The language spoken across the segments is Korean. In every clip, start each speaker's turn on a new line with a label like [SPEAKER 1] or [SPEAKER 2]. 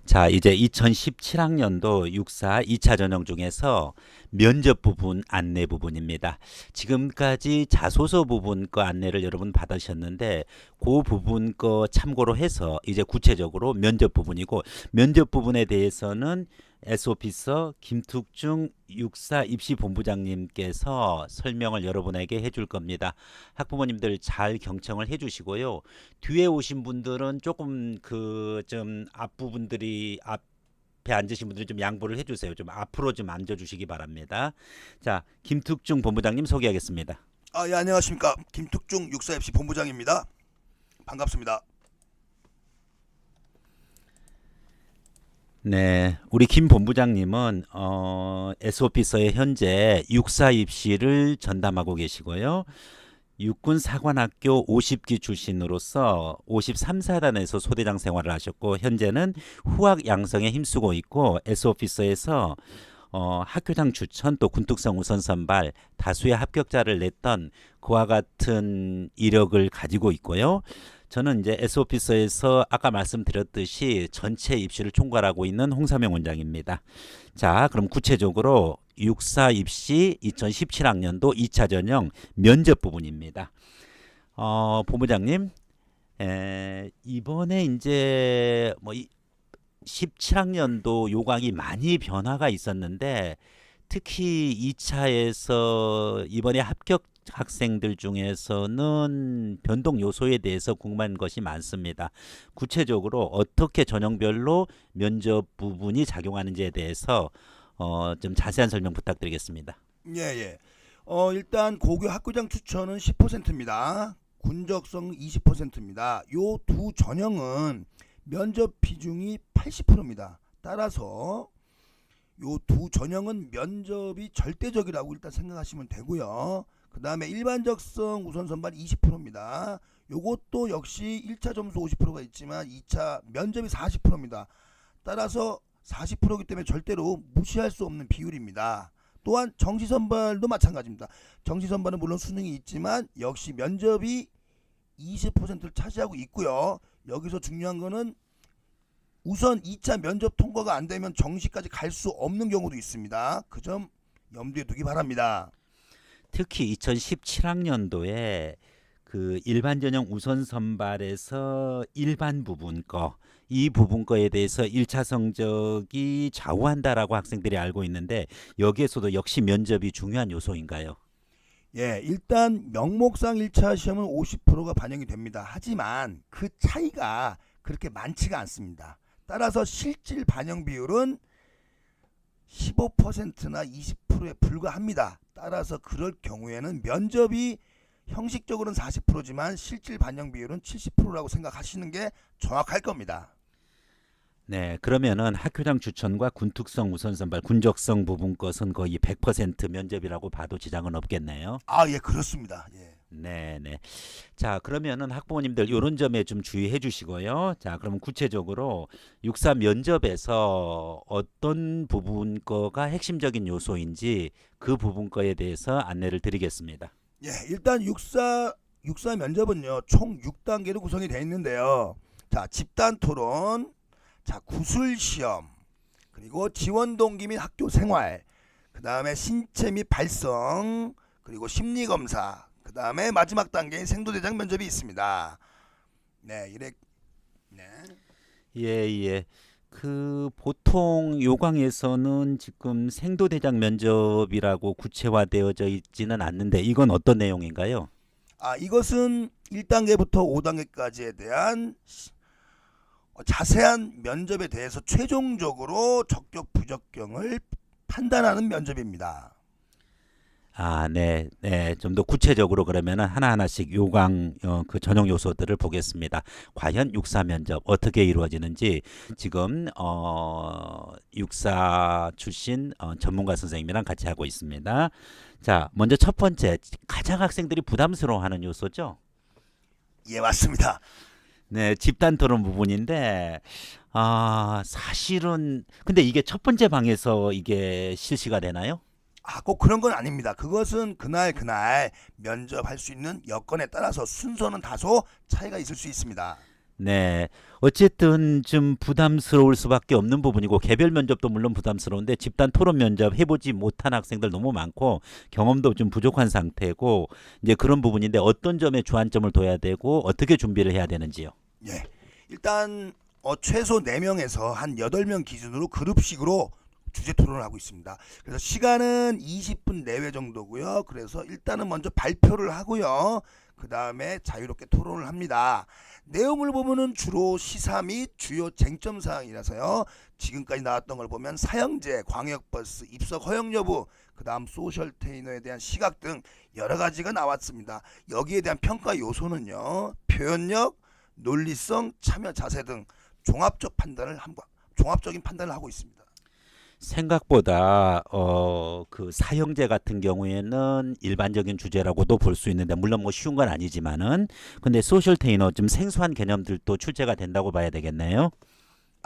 [SPEAKER 1] 자, 이제 2017학년도 6사 2차 전형 중에서 면접 부분 안내 부분입니다. 지금까지 자소서 부분 거 안내를 여러분 받으셨는데 그 부분 거 참고로 해서 이제 구체적으로 면접 부분이고, 면접 부분에 대해서는 S오피서 김툭중 6사 입시본부장님께서 설명을 여러분에게 해줄 겁니다. 학부모님들 잘 경청을 해주시고요. 뒤에 오신 분들은 조금 그 좀 앞부분들이 앞에 앉으신 분들이 좀 양보를 해주세요. 좀 앞으로 좀 앉아주시기 바랍니다. 자, 김툭중 본부장님 소개하겠습니다.
[SPEAKER 2] 예, 안녕하십니까. 김툭중 육사FC 본부장입니다. 반갑습니다.
[SPEAKER 1] 네, 우리 김 본부장님은 S오피서에 현재 육사 입시를 전담하고 계시고요. 육군 사관학교 50기 출신으로서 53사단에서 소대장 생활을 하셨고, 현재는 후학 양성에 힘쓰고 있고, S오피서에서 학교장 추천 또 군특성 우선 선발 다수의 합격자를 냈던 그와 같은 이력을 가지고 있고요. 저는 이제 S오피서에서 아까 말씀드렸듯이 전체 입시를 총괄하고 있는 홍삼영 원장입니다. 자, 그럼 구체적으로 육사 입시 2017학년도 2차 전형 면접 부분입니다. 본부장님, 이번에 이제 17학년도 요강이 많이 변화가 있었는데, 특히 2차에서 이번에 합격 학생들 중에서는 변동 요소에 대해서 궁금한 것이 많습니다. 구체적으로 어떻게 전형별로 면접 부분이 작용하는지에 대해서 좀 자세한 설명 부탁드리겠습니다.
[SPEAKER 2] 예. 일단 고교 학교장 추천은 10%입니다. 군적성 20%입니다. 요 두 전형은 면접 비중이 80%입니다. 따라서 요 두 전형은 면접이 절대적이라고 일단 생각하시면 되고요. 그 다음에 일반적성 우선 선발 20%입니다. 요것도 역시 1차 점수 50%가 있지만 2차 면접이 40%입니다. 따라서 40%이기 때문에 절대로 무시할 수 없는 비율입니다. 또한 정시선발도 마찬가지입니다. 정시선발은 물론 수능이 있지만 역시 면접이 20%를 차지하고 있고요. 여기서 중요한 거는 우선 2차 면접 통과가 안 되면 정시까지 갈 수 없는 경우도 있습니다. 그 점 염두에 두기 바랍니다.
[SPEAKER 1] 특히 2017학년도에 그 일반 전형 우선 선발에서 일반 부분 이 부분 거에 대해서 1차 성적이 좌우한다라고 학생들이 알고 있는데, 여기에서도 역시 면접이 중요한 요소인가요?
[SPEAKER 2] 예, 일단 명목상 1차 시험은 50%가 반영이 됩니다. 하지만 그 차이가 그렇게 많지가 않습니다. 따라서 실질 반영 비율은 15%나 20%에 불과합니다. 따라서 그럴 경우에는 면접이 형식적으로는 40%지만 실질 반영 비율은 70%라고 생각하시는 게 정확할 겁니다.
[SPEAKER 1] 네, 그러면은 학교장 추천과 군특성 우선 선발, 군적성 부분 것은 거의 100% 면접이라고 봐도 지장은 없겠네요.
[SPEAKER 2] 예, 그렇습니다. 예.
[SPEAKER 1] 네. 자, 그러면은 학부모님들 이런 점에 좀 주의해 주시고요. 자, 그러면 구체적으로 육사 면접에서 어떤 부분 거가 핵심적인 요소인지 그 부분 거에 대해서 안내를 드리겠습니다.
[SPEAKER 2] 예, 일단 육사 면접은요, 총 6단계로 구성이 되어 있는데요. 자, 집단 토론, 자, 구술 시험, 그리고 지원 동기 및 학교 생활, 그 다음에 신체 및 발성, 그리고 심리 검사, 그 다음에 마지막 단계인 생도대장 면접이 있습니다. 네, 네.
[SPEAKER 1] 예. 그 보통 요강에서는 지금 생도대장 면접이라고 구체화되어져 있지는 않는데, 이건 어떤 내용인가요?
[SPEAKER 2] 이것은 1단계부터 5단계까지에 대한 자세한 면접에 대해서 최종적으로 적격 부적격을 판단하는 면접입니다.
[SPEAKER 1] 네. 좀 더 구체적으로 그러면은 하나하나씩 요강 그 전형 요소들을 보겠습니다. 과연 육사 면접 어떻게 이루어지는지 지금 육사 출신 전문가 선생님이랑 같이 하고 있습니다. 자, 먼저 첫 번째, 가장 학생들이 부담스러워하는 요소죠.
[SPEAKER 2] 예, 맞습니다.
[SPEAKER 1] 네, 집단 토론 부분인데, 사실은 근데 이게 첫 번째 방에서 이게 실시가 되나요?
[SPEAKER 2] 꼭 그런 건 아닙니다. 그것은 그날 면접할 수 있는 여건에 따라서 순서는 다소 차이가 있을 수 있습니다.
[SPEAKER 1] 네. 어쨌든 좀 부담스러울 수밖에 없는 부분이고 개별 면접도 물론 부담스러운데 집단 토론 면접 해보지 못한 학생들 너무 많고 경험도 좀 부족한 상태고 이제 그런 부분인데 어떤 점에 주안점을 둬야 되고 어떻게 준비를 해야 되는지요?
[SPEAKER 2] 예. 일단 최소 4명에서 한 8명 기준으로 그룹식으로 주제 토론을 하고 있습니다. 그래서 시간은 20분 내외 정도고요. 그래서 일단은 먼저 발표를 하고요. 그 다음에 자유롭게 토론을 합니다. 내용을 보면은 주로 시사 및 주요 쟁점 사항이라서요. 지금까지 나왔던 걸 보면 사형제, 광역버스, 입석 허용 여부, 그 다음 소셜 테이너에 대한 시각 등 여러 가지가 나왔습니다. 여기에 대한 평가 요소는요. 표현력, 논리성, 참여 자세 등 종합적인 판단을 하고 있습니다.
[SPEAKER 1] 생각보다 그 사형제 같은 경우에는 일반적인 주제라고도 볼 수 있는데 물론 뭐 쉬운 건 아니지만은 근데 소셜 테이너 좀 생소한 개념들도 출제가 된다고 봐야 되겠네요.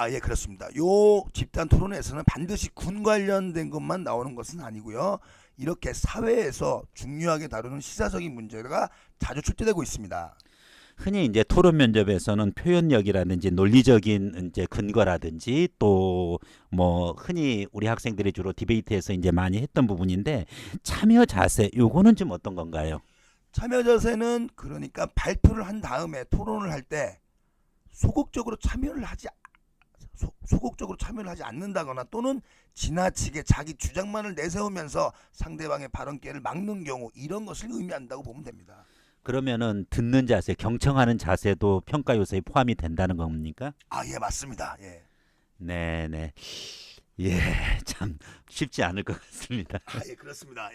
[SPEAKER 2] 예, 그렇습니다. 요 집단 토론에서는 반드시 군 관련된 것만 나오는 것은 아니고요. 이렇게 사회에서 중요하게 다루는 시사적인 문제가 자주 출제되고 있습니다.
[SPEAKER 1] 흔히 이제 토론 면접에서는 표현력이라든지 논리적인 이제 근거라든지 또 뭐 흔히 우리 학생들이 주로 디베이트에서 이제 많이 했던 부분인데 참여 자세 요거는 좀 어떤 건가요?
[SPEAKER 2] 참여 자세는 그러니까 발표를 한 다음에 토론을 할 때 소극적으로 참여를 하지 않는다거나 또는 지나치게 자기 주장만을 내세우면서 상대방의 발언 기회를 막는 경우 이런 것을 의미한다고 보면 됩니다.
[SPEAKER 1] 그러면은 듣는 자세, 경청하는 자세도 평가 요소에 포함이 된다는 겁니까?
[SPEAKER 2] 예, 맞습니다. 예.
[SPEAKER 1] 네네. 예, 참 쉽지 않을 것 같습니다.
[SPEAKER 2] 예, 그렇습니다.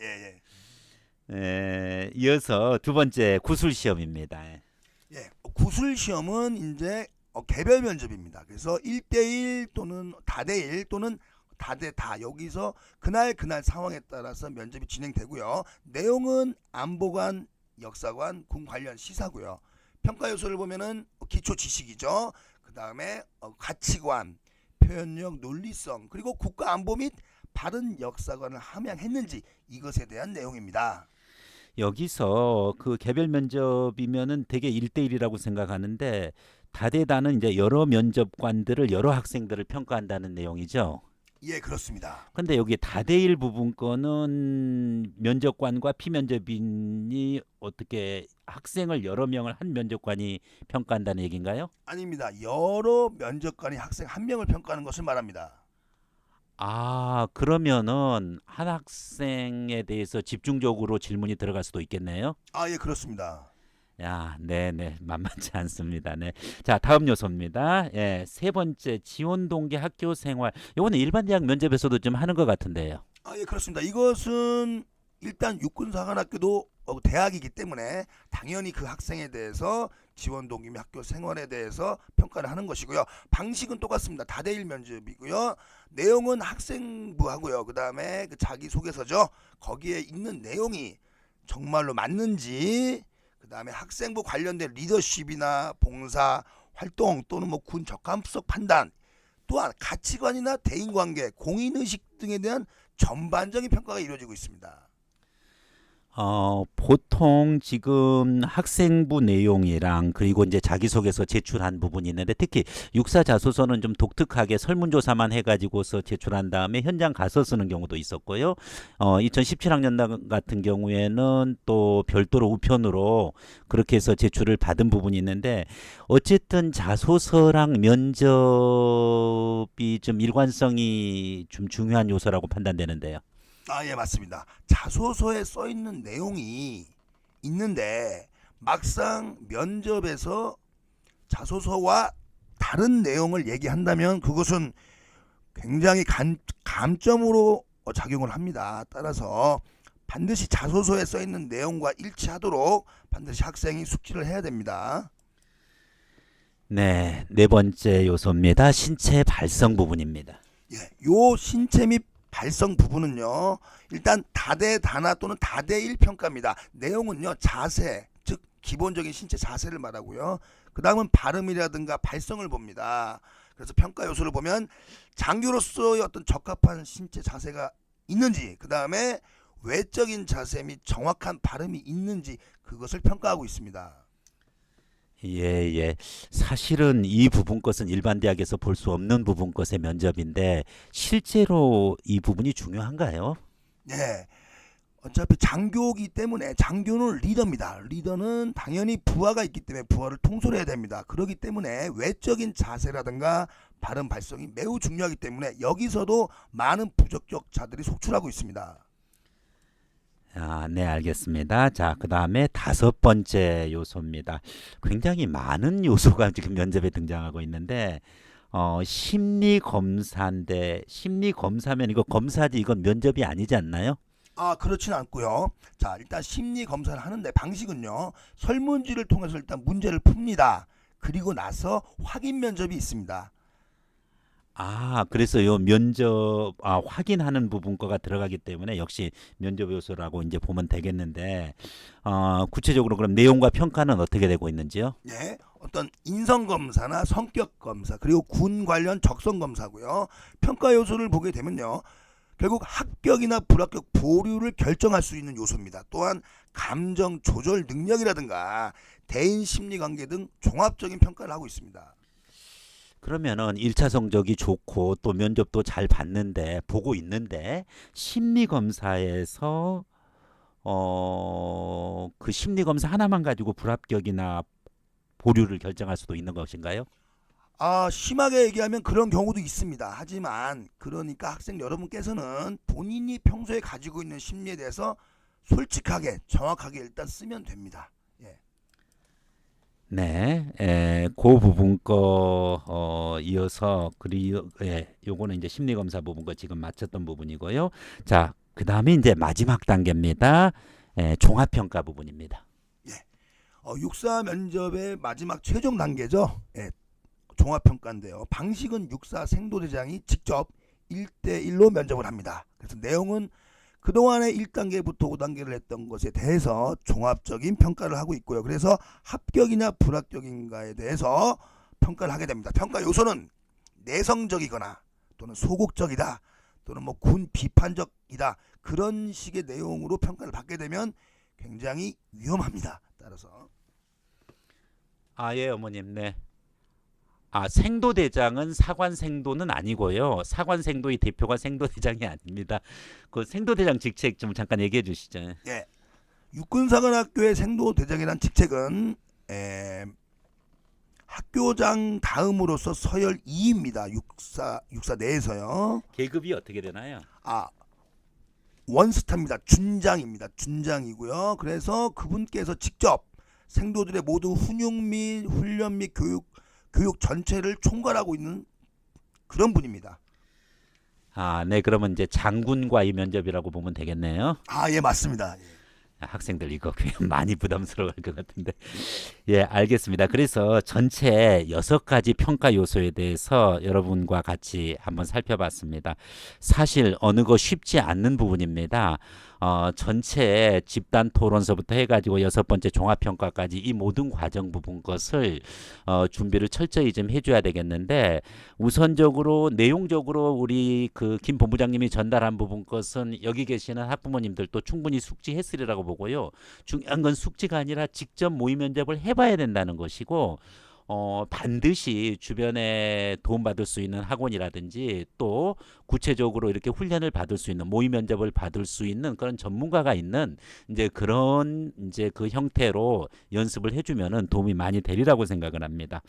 [SPEAKER 2] 예,
[SPEAKER 1] 이어서 두 번째 구술 시험입니다.
[SPEAKER 2] 예. 구술 시험은 이제 개별 면접입니다. 그래서 1대1 또는 다대1 또는 다대다 여기서 그날 상황에 따라서 면접이 진행되고요. 내용은 안보관, 역사관, 군 관련 시사고요. 평가 요소를 보면은 기초 지식이죠. 그 다음에 가치관, 표현력, 논리성, 그리고 국가 안보 및 바른 역사관을 함양했는지 이것에 대한 내용입니다.
[SPEAKER 1] 여기서 그 개별 면접이면은 되게 1대1이라고 생각하는데 다대다는 이제 여러 면접관들을 여러 학생들을 평가한다는 내용이죠.
[SPEAKER 2] 예, 그렇습니다.
[SPEAKER 1] 근데 여기 다대일 부분 거는 면접관과 피면접인이 어떻게 학생을 여러 명을 한 면접관이 평가한다는 얘기인가요?
[SPEAKER 2] 아닙니다. 여러 면접관이 학생 한 명을 평가하는 것을 말합니다.
[SPEAKER 1] 아, 그러면은 한 학생에 대해서 집중적으로 질문이 들어갈 수도 있겠네요.
[SPEAKER 2] 예, 그렇습니다.
[SPEAKER 1] 야, 네네, 만만치 않습니다. 네. 자, 다음 요소입니다. 예, 세 번째, 지원 동기 학교 생활. 요거는 일반 대학 면접에서도 좀 하는 것 같은데요.
[SPEAKER 2] 예, 그렇습니다. 이것은 일단 육군사관학교도 대학이기 때문에 당연히 그 학생에 대해서 지원 동기 및 학교 생활에 대해서 평가를 하는 것이고요. 방식은 똑같습니다. 다대일 면접이고요. 내용은 학생부하고요. 그 다음에 그 자기소개서죠. 거기에 있는 내용이 정말로 맞는지, 그 다음에 학생부 관련된 리더십이나 봉사 활동 또는 뭐 군 적합성 판단, 또한 가치관이나 대인관계, 공인의식 등에 대한 전반적인 평가가 이루어지고 있습니다.
[SPEAKER 1] 보통 지금 학생부 내용이랑 그리고 이제 자기소개서 제출한 부분이 있는데 특히 육사 자소서는 좀 독특하게 설문조사만 해가지고서 제출한 다음에 현장 가서 쓰는 경우도 있었고요. 2017학년 같은 경우에는 또 별도로 우편으로 그렇게 해서 제출을 받은 부분이 있는데 어쨌든 자소서랑 면접이 좀 일관성이 좀 중요한 요소라고 판단되는데요.
[SPEAKER 2] 예, 맞습니다. 자소서에 써 있는 내용이 있는데 막상 면접에서 자소서와 다른 내용을 얘기한다면 그것은 굉장히 감점으로 작용을 합니다. 따라서 반드시 자소서에 써 있는 내용과 일치하도록 반드시 학생이 숙지를 해야 됩니다.
[SPEAKER 1] 네, 네 번째 요소입니다. 신체 발성 부분입니다.
[SPEAKER 2] 예, 요 신체 및 발성 부분은요. 일단 다대다나 또는 다대일 평가입니다. 내용은요. 자세, 즉 기본적인 신체 자세를 말하고요. 그 다음은 발음이라든가 발성을 봅니다. 그래서 평가 요소를 보면 장교로서의 어떤 적합한 신체 자세가 있는지, 그 다음에 외적인 자세 및 정확한 발음이 있는지 그것을 평가하고 있습니다.
[SPEAKER 1] 예, 예. 사실은 이 부분 것은 일반 대학에서 볼 수 없는 부분 것의 면접인데 실제로 이 부분이 중요한가요?
[SPEAKER 2] 네. 어차피 장교이기 때문에 장교는 리더입니다. 리더는 당연히 부하가 있기 때문에 부하를 통솔해야 됩니다. 그렇기 때문에 외적인 자세라든가 발음 발성이 매우 중요하기 때문에 여기서도 많은 부적격자들이 속출하고 있습니다.
[SPEAKER 1] 아, 네, 알겠습니다. 자, 그다음에 다섯 번째 요소입니다. 굉장히 많은 요소가 지금 면접에 등장하고 있는데 심리 검사인데 심리 검사면 이거 검사지 이건 면접이 아니지 않나요?
[SPEAKER 2] 그렇진 않고요. 자, 일단 심리 검사를 하는데 방식은요. 설문지를 통해서 일단 문제를 풉니다. 그리고 나서 확인 면접이 있습니다.
[SPEAKER 1] 아, 그래서 요 면접 확인하는 부분 거가 들어가기 때문에 역시 면접 요소라고 이제 보면 되겠는데 구체적으로 그럼 내용과 평가는 어떻게 되고 있는지요?
[SPEAKER 2] 예, 어떤 인성 검사나 성격 검사 그리고 군 관련 적성 검사고요. 평가 요소를 보게 되면요. 결국 합격이나 불합격 보류를 결정할 수 있는 요소입니다. 또한 감정 조절 능력이라든가 대인 심리 관계 등 종합적인 평가를 하고 있습니다.
[SPEAKER 1] 그러면은 1차 성적이 좋고 또 면접도 잘 봤는데 보고 있는데 심리 검사에서 그 심리 검사 하나만 가지고 불합격이나 보류를 결정할 수도 있는 것인가요?
[SPEAKER 2] 심하게 얘기하면 그런 경우도 있습니다. 하지만 그러니까 학생 여러분께서는 본인이 평소에 가지고 있는 심리에 대해서 솔직하게 정확하게 일단 쓰면 됩니다. 예.
[SPEAKER 1] 네, 그 부분 거 이어서 그리고 요거는 이제 심리 검사 부분 거 지금 마쳤던 부분이고요. 자, 그다음에 이제 마지막 단계입니다. 종합 평가 부분입니다.
[SPEAKER 2] 육사 면접의 마지막 최종 단계죠. 예, 종합평가인데요. 방식은 육사 생도대장이 직접 1대1로 면접을 합니다. 그래서 내용은 그동안에 1단계부터 5단계를 했던 것에 대해서 종합적인 평가를 하고 있고요. 그래서 합격이냐 불합격인가에 대해서 평가를 하게 됩니다. 평가 요소는 내성적이거나 또는 소극적이다 또는 뭐 군 비판적이다 그런 식의 내용으로 평가를 받게 되면 굉장히 위험합니다. 따라서
[SPEAKER 1] 예, 어머님. 네. 생도대장은 사관생도는 아니고요. 사관생도의 대표가 생도대장이 아닙니다. 그 생도대장 직책 좀 잠깐 얘기해 주시죠.
[SPEAKER 2] 예, 육군사관학교의 생도대장이란 직책은 학교장 다음으로서 서열 2입니다. 육사 내에서요.
[SPEAKER 1] 계급이 어떻게 되나요?
[SPEAKER 2] 원스타입니다. 준장입니다. 준장이고요. 그래서 그분께서 직접 생도들의 모든 훈육 및 훈련 및 교육 전체를 총괄하고 있는 그런 분입니다.
[SPEAKER 1] 네. 그러면 이제 장군과의 면접이라고 보면 되겠네요.
[SPEAKER 2] 예, 맞습니다.
[SPEAKER 1] 학생들 이거 굉장히 많이 부담스러워할 것 같은데. 예, 알겠습니다. 그래서 전체 6가지 평가 요소에 대해서 여러분과 같이 한번 살펴봤습니다. 사실 어느 거 쉽지 않는 부분입니다. 전체 집단 토론서부터 해가지고 6번째 종합평가까지 이 모든 과정 부분 것을 준비를 철저히 좀 해줘야 되겠는데 우선적으로 내용적으로 우리 그 김 본부장님이 전달한 부분 것은 여기 계시는 학부모님들도 충분히 숙지했으리라고 보고요. 중요한 건 숙지가 아니라 직접 모의 면접을 해봐야 된다는 것이고 반드시 주변에 도움받을 수 있는 학원이라든지 또 구체적으로 이렇게 훈련을 받을 수 있는 모의 면접을 받을 수 있는 그런 전문가가 있는 이제 그런 이제 그 형태로 연습을 해주면은 도움이 많이 되리라고 생각을 합니다.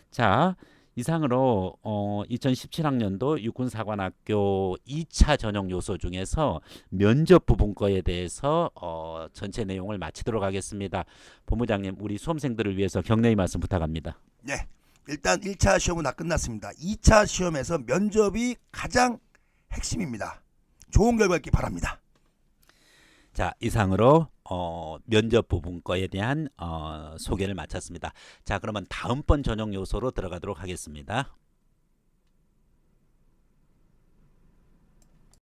[SPEAKER 1] 자, 이상으로 2017학년도 육군사관학교 2차 전형 요소 중에서 면접 부분 거에 대해서 전체 내용을 마치도록 하겠습니다. 본부장님, 우리 수험생들을 위해서 격려의 말씀 부탁합니다.
[SPEAKER 2] 네, 일단 1차 시험은 다 끝났습니다. 2차 시험에서 면접이 가장 핵심입니다. 좋은 결과 있기 바랍니다.
[SPEAKER 1] 자, 이상으로 면접 부분 거에 대한 소개를 마쳤습니다. 자, 그러면 다음번 전형 요소로 들어가도록 하겠습니다.